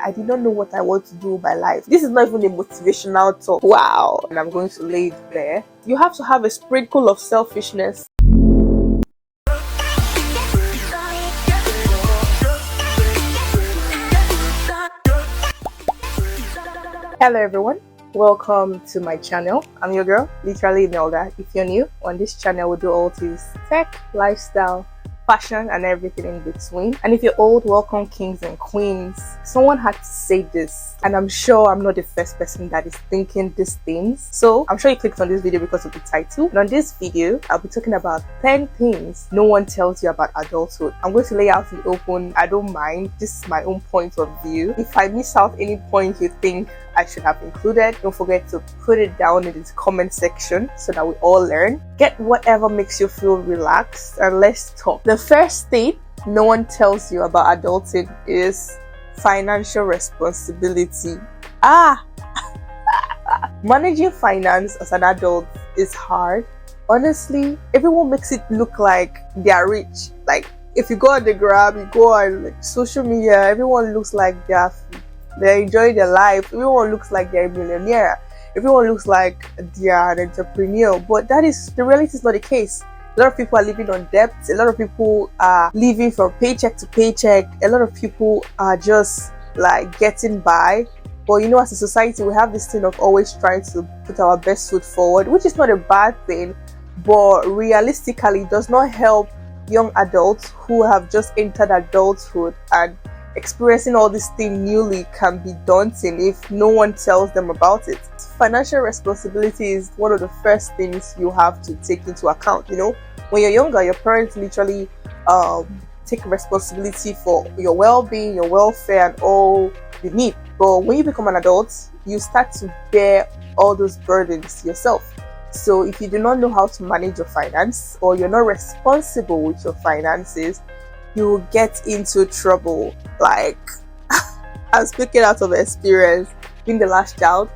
I did not know what I want to do with my life. This is not even a motivational talk. Wow. And I'm going to lay it there. You have to have a sprinkle of selfishness. Hello everyone, welcome to my channel. I'm your girl, literally Imelda. If you're new on this channel, we do all things tech, lifestyle, fashion, and everything in between. And if you're old, welcome kings and queens. Someone had to say this, and I'm sure I'm not the first person that is thinking these things. So I'm sure you clicked on this video because of the title. And on this video, I'll be talking about 10 things no one tells you about adulthood. I'm going to lay out in the open. I don't mind. This is my own point of view. If I miss out any point you think I should have included, don't forget to put it down in the comment section so that we all learn. Get whatever makes you feel relaxed and let's talk. The first thing no one tells you about adulting is financial responsibility. Managing finance as an adult is hard. Honestly, everyone makes it look like they are rich. Like if you go on the gram, you go on like social media, everyone looks like they're enjoying their life. Everyone looks like they're a millionaire. Everyone looks like they are an entrepreneur. But the reality is not the case. A lot of people are living on debt. A lot of people are living from paycheck to paycheck. A lot of people are just like getting by. But you know, as a society, we have this thing of always trying to put our best foot forward, which is not a bad thing, but realistically does not help young adults who have just entered adulthood, and experiencing all this thing newly can be daunting if no one tells them about it. Financial responsibility is one of the first things you have to take into account. You know, when you're younger, your parents literally take responsibility for your well-being, your welfare, and all you need. But when you become an adult, you start to bear all those burdens yourself. So if you do not know how to manage your finance, or you're not responsible with your finances, you will get into trouble. Like, I'm speaking out of experience. Being the last child,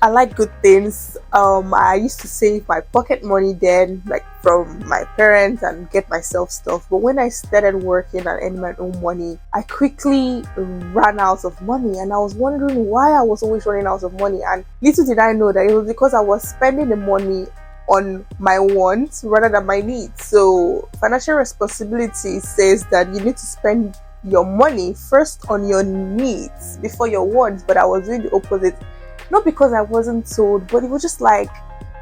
I like good things. I used to save my pocket money then, like from my parents, and get myself stuff. But when I started working and earning my own money, I quickly ran out of money, and I was wondering why I was always running out of money. And little did I know that it was because I was spending the money on my wants rather than my needs. So financial responsibility says that you need to spend your money first on your needs before your wants. But I was doing the opposite, not because I wasn't told, but it was just like,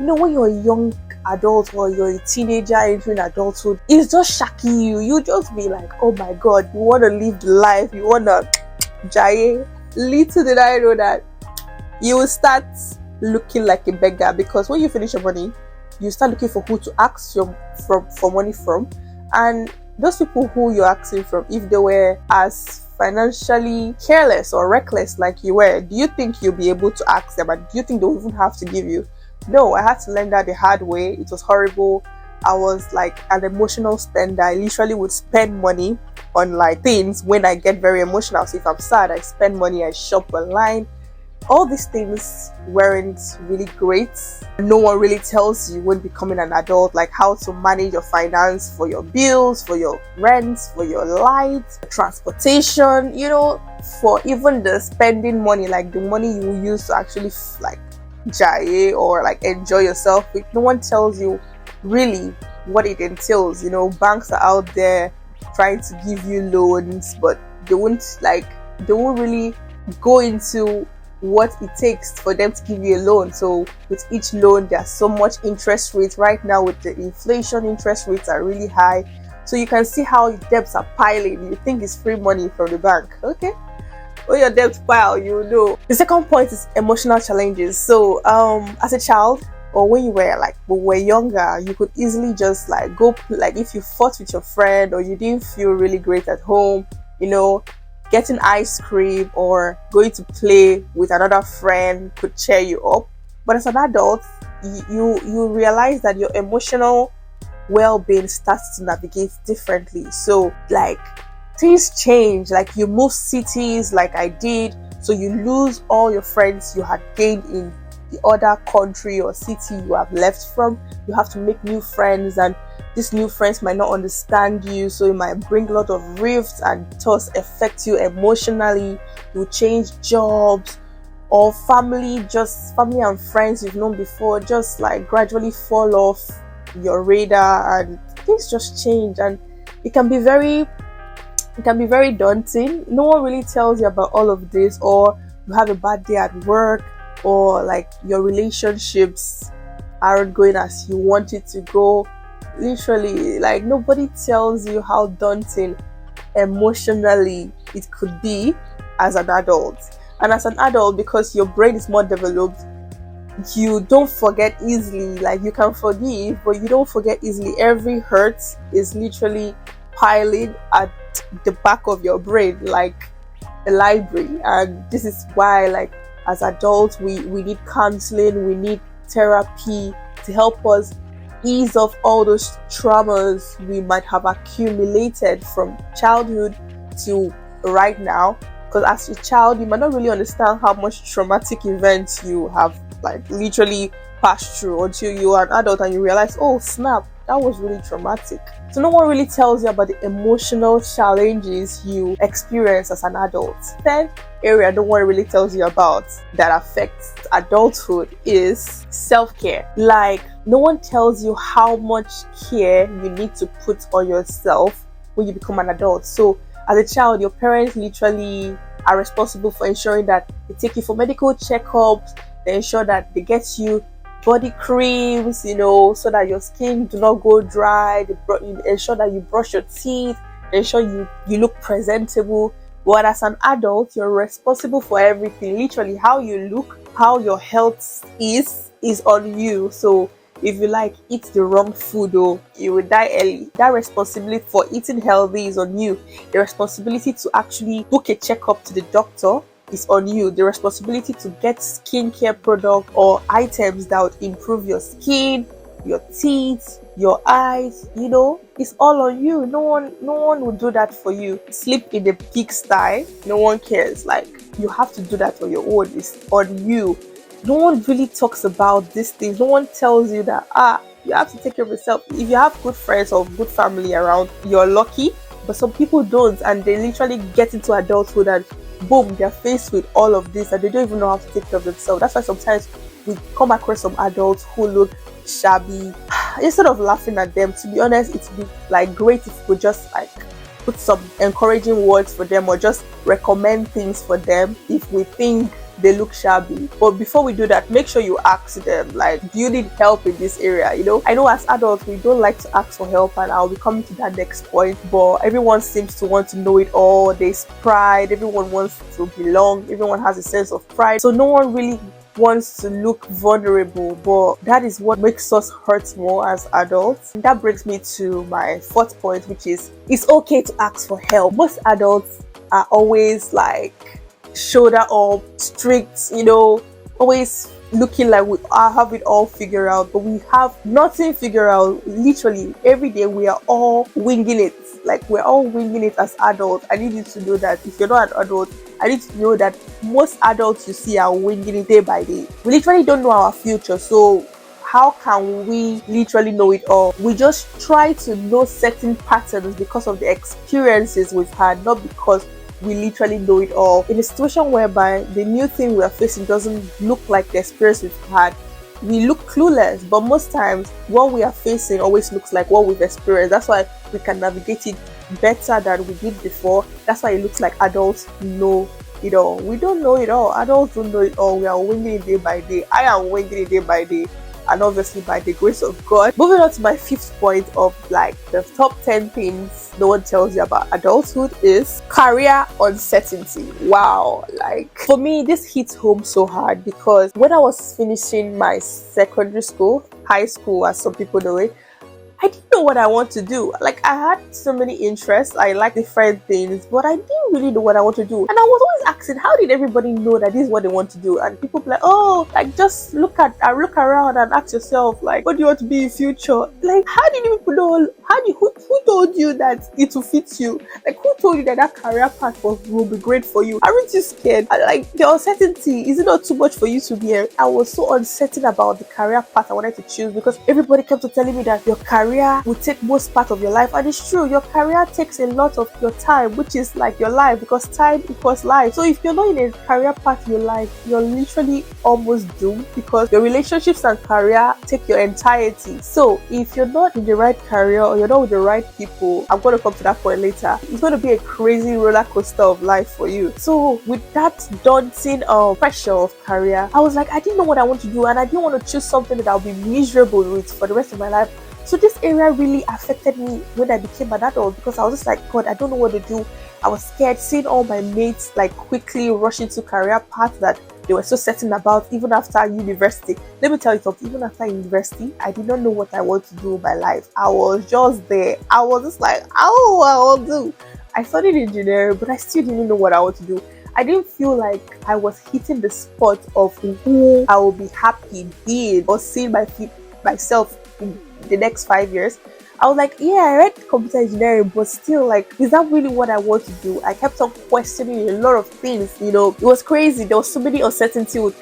you know, when you're a young adult or you're a teenager entering adulthood, it's just shocking you just be like, oh my god, you want to live the life, you want to jaye. Little did I know that you will start looking like a beggar, because when you finish your money, you start looking for who to ask for money from. And those people who you're asking from, if they were as financially careless or reckless like you were, do you think you'll be able to ask them? And do you think they'll even have to give you? No, I had to learn that the hard way. It was horrible. I was like an emotional spender. I literally would spend money on like things when I get very emotional. So if I'm sad, I spend money, I shop online. All these things weren't really great. No one really tells you when becoming an adult, like how to manage your finance for your bills, for your rents, for your lights, transportation, you know, for even the spending money, like the money you use to actually like jaye or like enjoy yourself. No one tells you really what it entails. You know, banks are out there trying to give you loans, but they won't really go into what it takes for them to give you a loan. So with each loan, there's so much interest rates. Right now with the inflation, interest rates are really high, so you can see how debts are piling. You think it's free money from the bank. Okay, when your debts pile, you know. The second point is emotional challenges. So as a child, or when you were younger, you could easily just like go, like if you fought with your friend or you didn't feel really great at home, you know, getting ice cream or going to play with another friend could cheer you up. But as an adult, you realize that your emotional well-being starts to navigate differently. So like things change, like you move cities like I did, so you lose all your friends you had gained in the other country or city you have left from. You have to make new friends, and these new friends might not understand you, so it might bring a lot of rifts and thus affect you emotionally. You change jobs, or family and friends you've known before just like gradually fall off your radar, and things just change, and it can be very daunting. No one really tells you about all of this, or you have a bad day at work, or like your relationships aren't going as you want it to go. Literally, like, nobody tells you how daunting emotionally it could be as an adult. And as an adult, because your brain is more developed, you don't forget easily. Like, you can forgive, but you don't forget easily. Every hurt is literally piling at the back of your brain like a library. And this is why, like, as adults, we need counseling, we need therapy to help us ease off all those traumas we might have accumulated from childhood to right now. Because as a child, you might not really understand how much traumatic events you have like literally passed through until you are an adult and you realize, oh snap, that was really traumatic. So no one really tells you about the emotional challenges you experience as an adult. Third area no one really tells you about that affects adulthood is self-care. Like, no one tells you how much care you need to put on yourself when you become an adult. So as a child, your parents literally are responsible for ensuring that they take you for medical checkups, they ensure that they get you body creams, so that your skin do not go dry. They ensure that you brush your teeth, they ensure you look presentable. But as an adult, you're responsible for everything. Literally, how you look, how your health is on you. So if you like eat the wrong food, you will die early. That responsibility for eating healthy is on you. The responsibility to actually book a checkup to the doctor is on you. The responsibility to get skincare products or items that would improve your skin, your teeth, your eyes, it's all on you. No one will do that for you. Sleep in a pigsty, no one cares. Like, you have to do that on your own. It's on you. No one really talks about these things. No one tells you that you have to take care of yourself. If you have good friends or good family around, you're lucky. But some people don't, and they literally get into adulthood and boom, they're faced with all of this and they don't even know how to take care of themselves. That's why sometimes we come across some adults who look shabby. Instead of laughing at them, to be honest, it'd be like great if we could just like put some encouraging words for them or just recommend things for them if we think they look shabby. But before we do that, make sure you ask them, like, do you need help in this area? I know as adults we don't like to ask for help, and I'll be coming to that next point, but everyone seems to want to know it all. There's pride, everyone wants to belong, everyone has a sense of pride, so no one really wants to look vulnerable, but that is what makes us hurt more as adults. And that brings me to my fourth point, which is it's okay to ask for help. Most adults are always like shoulder up, strict, always looking like we have it all figured out, but we have nothing figured out. Literally every day we are all winging it. Like, we're all winging it as adults. I need you to know that if you're not an adult, I need to know that most adults you see are winging it day by day. We literally don't know our future, so how can we literally know it all? We just try to know certain patterns because of the experiences we've had, not because we literally know it all. In a situation whereby the new thing we are facing doesn't look like the experience we've had, we look clueless. But most times what we are facing always looks like what we've experienced. That's why we can navigate it better than we did before. That's why it looks like adults know it all. We don't know it all. Adults don't know it all. We are winging it day by day. I am winging it day by day, and obviously by the grace of God. Moving on to my fifth point of like the top 10 things no one tells you about adulthood is career uncertainty. Wow, like for me this hits home so hard because when I was finishing my secondary school, high school as some people know it, I didn't know what I want to do. Like, I had so many interests, I like different things, but I didn't really know what I want to do. And I was always asking, how did everybody know that this is what they want to do? And people be like, oh, like just look around and ask yourself, like, what do you want to be in future? Like, how did you people know? Who told you that it will fit you? Like, who told you that career path will be great for you? Aren't you scared? And, like, the uncertainty, is it not too much for you to bear? I was so uncertain about the career path I wanted to choose because everybody kept on telling me that your career will take most part of your life. And it's true, your career takes a lot of your time, which is like your life, because time equals life. So if you're not in a career path you like, you're literally almost doomed, because your relationships and career take your entirety. So if you're not in the right career or you're not with the right people, I'm going to come to that point later, it's going to be a crazy roller coaster of life for you. So with that daunting pressure of career, I was like, I didn't know what I want to do, and I didn't want to choose something that I'll be miserable with for the rest of my life. So this area really affected me when I became an adult, because I was just like, God, I don't know what to do. I was scared seeing all my mates like quickly rush into career paths that they were so certain about, even after university. Let me tell you something, even after university, I did not know what I want to do with my life. I was just there. I was just like, oh, I will do. I studied engineering, but I still didn't know what I want to do. I didn't feel like I was hitting the spot of who I will be happy being or seeing myself in the next 5 years. I was like, yeah, I read computer engineering, but still, like, is that really what I want to do? I kept on questioning a lot of things, you know. It was crazy. There was so many uncertainty with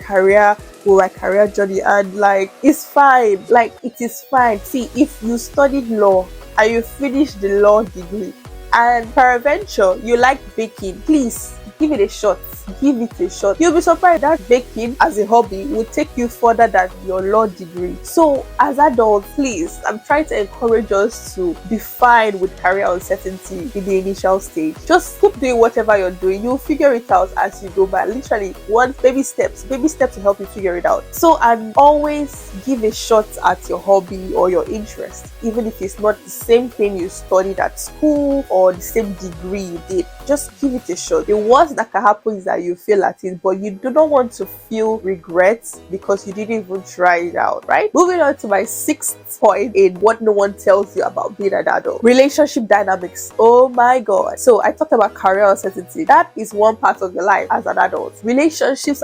my career journey, and like, it's fine. Like, it is fine. See, if you studied law and you finished the law degree, and peradventure you like baking, please give it a shot. Give it a shot. You'll be surprised that baking as a hobby will take you further than your law degree. So as adults, please, I'm trying to encourage us to be fine with career uncertainty in the initial stage. Just keep doing whatever you're doing. You'll figure it out as you go by. Literally, one baby steps to help you figure it out. So, and always give a shot at your hobby or your interest, even if it's not the same thing you studied at school or the same degree you did. Just give it a shot. The worst that can happen is that you fail at it, but you do not want to feel regrets because you didn't even try it out, right? Moving on to my 6th point in what no one tells you about being an adult: relationship dynamics. Oh my God. So I talked about career uncertainty. That is one part of your life as an adult. Relationships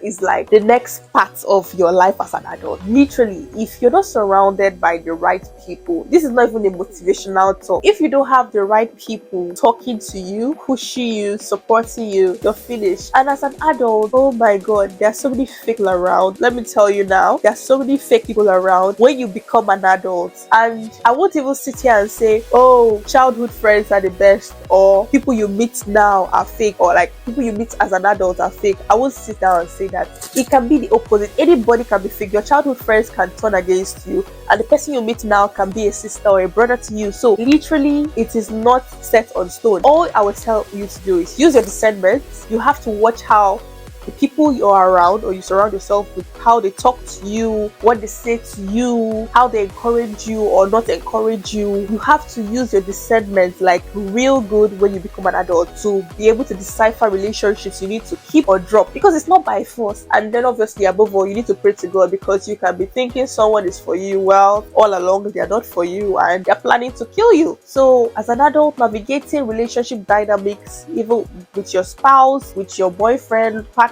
is like the next part of your life as an adult. Literally, if you're not surrounded by the right people, this is not even a motivational talk. If you don't have the right people talking to you, pushing you, supporting you, you're finished. And as an adult, oh my God, there are so many fake people around. Let me tell you now, there are so many fake people around when you become an adult. And I won't even sit here and say, oh, childhood friends are the best, or people you meet now are fake, or like people you meet as an adult are fake. I won't sit down and say that. It can be the opposite. Anybody can be fake. Your childhood friends can turn against you, and the person you meet now can be a sister or a brother to you. So literally, it is not set on stone. All I will tell you to do is use your discernment. You have to watch how the people you're around or you surround yourself with, how they talk to you, what they say to you, how they encourage you or not encourage you. You have to use your discernment like real good when you become an adult to be able to decipher relationships you need to keep or drop, because it's not by force. And then obviously, above all, you need to pray to God, because you can be thinking someone is for you, well, all along they are not for you and they're planning to kill you. So as an adult, navigating relationship dynamics, even with your spouse, with your boyfriend, partner,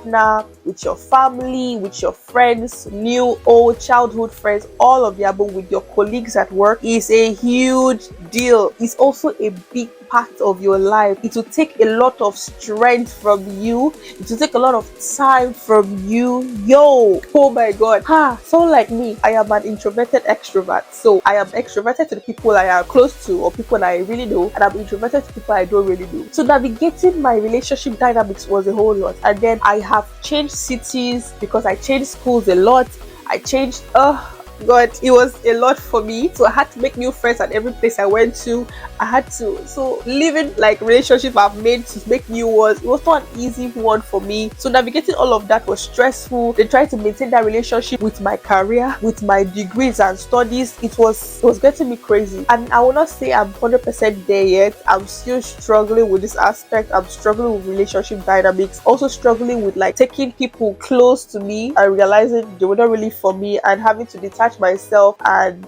with your family, with your friends, new, old, childhood friends, all of the above, with your colleagues at work, is a huge deal. It's also a big part of your life. It will take a lot of strength from you. It will take a lot of time from you. Oh my God. Someone like me, I am an introverted extrovert. So I am extroverted to the people I am close to or people I really know, and I'm introverted to people I don't really know. So navigating my relationship dynamics was a whole lot. And then I have changed cities because I changed schools a lot. I changed God, it was a lot for me. So I had to make new friends at every place I went to. So living like relationship I've made to make new ones, it was not an easy one for me. So navigating all of that was stressful. Then trying to maintain that relationship with my career, with my degrees and studies, it was getting me crazy. And I will not say I'm 100% there yet. I'm still struggling with this aspect. I'm struggling with relationship dynamics. Also struggling with like taking people close to me and realizing they were not really for me, and having to detach myself, and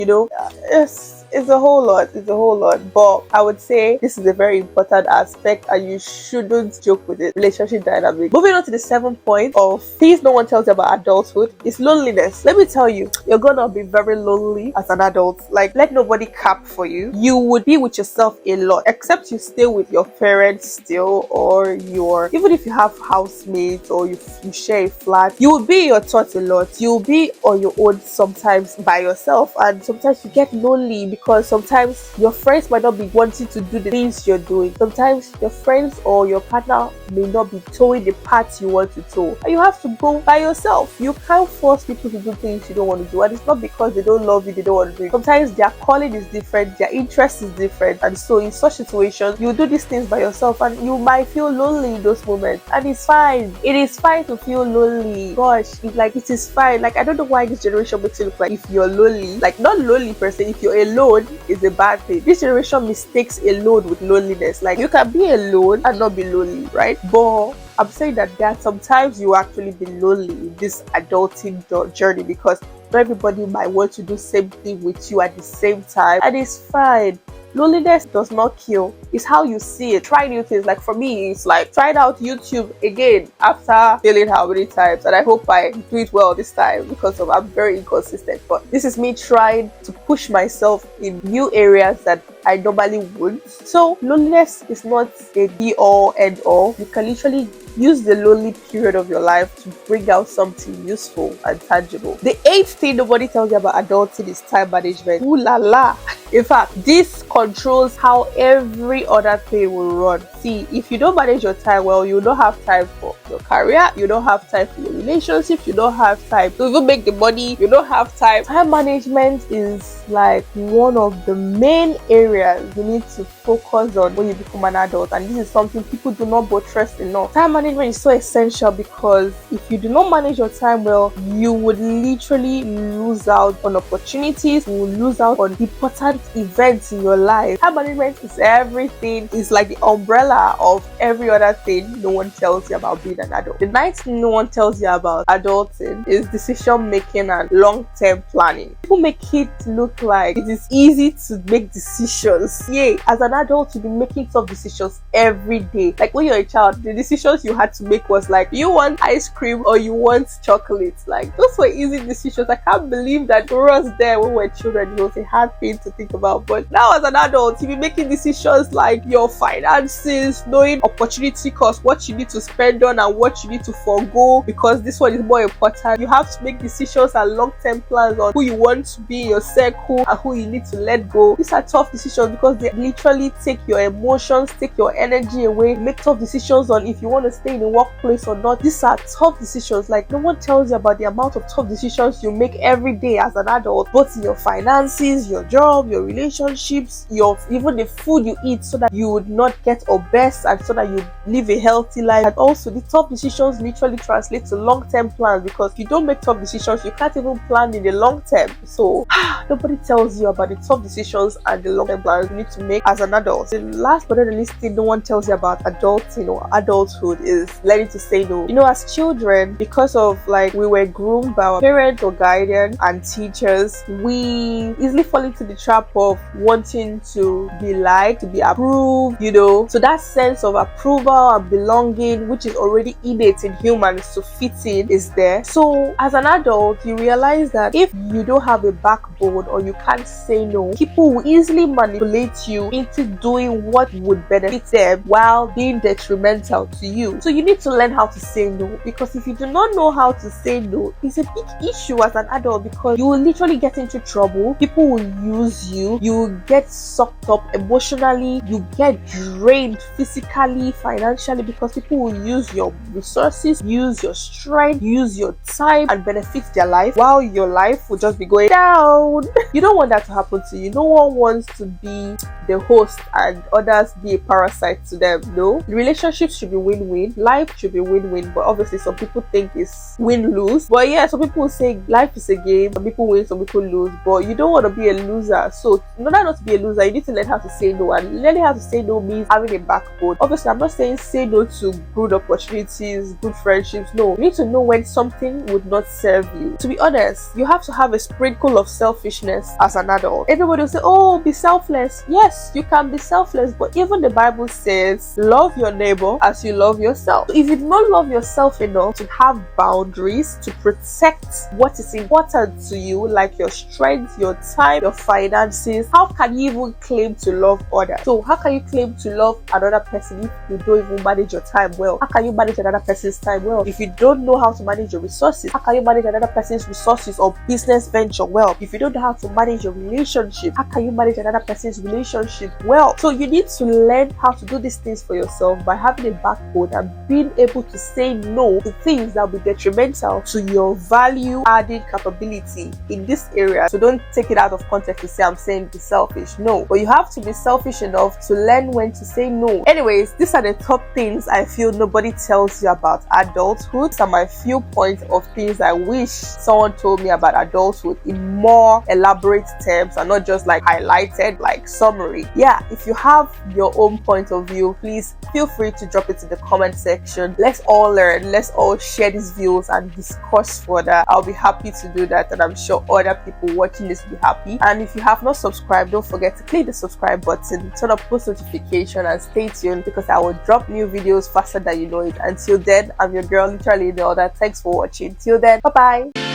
It's a whole lot. It's a whole lot. But I would say this is a very important aspect and you shouldn't joke with it. Relationship dynamic. Moving on to the 7th point of things no one tells you about adulthood is loneliness. Let me tell you, you're gonna be very lonely as an adult. Like, let nobody cap for you. You would be with yourself a lot, except you stay with your parents still, or even if you have housemates or you share a flat, you will be in your thoughts a lot. You'll be on your own sometimes by yourself, and sometimes you get lonely because sometimes your friends might not be wanting to do the things you're doing. Sometimes your friends or your partner may not be towing the path you want to tow, and you have to go by yourself. You can't force people to do things you don't want to do, and it's not because they don't love you, they don't want to do it. Sometimes their calling is different, their interest is different, and so in such situations you do these things by yourself and you might feel lonely in those moments, and it's fine. It is fine to feel lonely. Gosh, it is fine. Like, I don't know why this generation makes it look like if you're lonely, like, not lonely per se, if you're alone is a bad thing. This generation mistakes alone with loneliness. Like, you can be alone and not be lonely, right? But I'm saying that there are sometimes you actually be lonely in this adulting journey because not everybody might want to do same thing with you at the same time, and it's fine. Loneliness does not kill. It's how you see it. Try new things. Like, for me, it's like trying out YouTube again after failing how many times, and I hope I do it well this time because I'm very inconsistent. But this is me trying to push myself in new areas that I normally wouldn't. So loneliness is not a be all end all. You can literally use the lonely period of your life to bring out something useful and tangible. The 8th thing nobody tells you about adulting is time management. Ooh la la. In fact, this controls how every other thing will run. See, if you don't manage your time well, you don't have time for your career, you don't have time for your relationships, you don't have time to even make the money, you don't have time. Time management is like one of the main areas you need to focus on when you become an adult, and this is something people do not buttress enough. Time management is so essential because if you do not manage your time well, you would literally lose out on opportunities, you will lose out on important events in your life. Time management is everything. It's like the umbrella of every other thing no one tells you about being an adult. The 9th thing no one tells you about adulting is decision making and long-term planning. People make it look like it is easy to make decisions. Yay! As an adult, you'll be making tough decisions every day. Like, when you're a child, the decisions you had to make was like, you want ice cream or you want chocolate. Like, those were easy decisions. I can't believe that for us there when we were children, it was a hard thing to think about. But now as an adult, you'll be making decisions like your finances, knowing opportunity cost, what you need to spend on and what you need to forego because this one is more important. You have to make decisions and long-term plans on who you want to be in your circle and who you need to let go. These are tough decisions because they literally take your emotions, take your energy away, make tough decisions on if you want to stay in the workplace or not. These are tough decisions. Like, no one tells you about the amount of tough decisions you make every day as an adult, both in your finances, your job, your relationships, even the food you eat, so that you would not get obese and so that you live a healthy life. And also, the tough decisions literally translate to long-term plans because if you don't make tough decisions, you can't even plan in the long term. So nobody tells you about the tough decisions and the long-term plans you need to make as an adult. The last but not the least thing no one tells you about adulting or adulthood is learning to say no. You know, as children, because of like we were groomed by our parents or guardians and teachers, we easily fall into the trap of wanting to be liked, to be approved, you know. So that sense of approval and belonging, which is already innate in humans to fit in, is there. So as an adult, you realize that if you don't have a backbone or you can't say no, people will easily manipulate you into doing what would benefit them while being detrimental to you. So you need to learn how to say no, because if you do not know how to say no, it's a big issue as an adult because you will literally get into trouble. People will use you, you will get sucked up emotionally, you get drained physically, financially, because people will use your resources, use your strength, use your time and benefit their life while your life will just be going down. You don't want that to happen to you. No one wants to be the host and others be a parasite to them. No, relationships should be win-win. think life should be win-win, but obviously some people think it's win-lose. But yeah, some people say life is a game, some people win, some people lose, but you don't want to be a loser. So in order not to be a loser, you need to learn how to say no, and learning how to say no means having a backbone. Obviously, I'm not saying say no to good opportunities, good friendships. No, you need to know when something would not serve you. To be honest, you have to have a sprinkle of selfishness as an adult. Everybody will say, oh, be selfless. Yes, you can be selfless, but even the Bible says love your neighbor as you love yourself. So if you do not love yourself enough to have boundaries to protect what is important to you, like your strength, your time, your finances, how can you even claim to love others? So how can you claim to love another person if you don't even manage your time well? How can you manage another person's time well? If you don't know how to manage your resources, how can you manage another person's resources or business venture well? If you don't know how to manage your relationship, how can you manage another person's relationship well? So you need to learn how to do these things for yourself by having a backbone and being able to say no to things that will be detrimental to your value adding capability in this area. So don't take it out of context to say I'm saying be selfish. No, but you have to be selfish enough to learn when to say no. Anyways, these are the top things I feel nobody tells you about adulthood. These are my few points of things I wish someone told me about adulthood in more elaborate terms and not just like highlighted like summary. Yeah, if you have your own point of view, please feel free to drop it in the comment section. Let's all learn, let's all share these views and discuss further. I'll be happy to do that, and I'm sure other people watching this will be happy. And if you have not subscribed, don't forget to click the subscribe button, turn on post notification, and stay tuned because I will drop new videos faster than you know it. Until then, I'm your girl, literally the other. Thanks for watching. Till then, bye bye.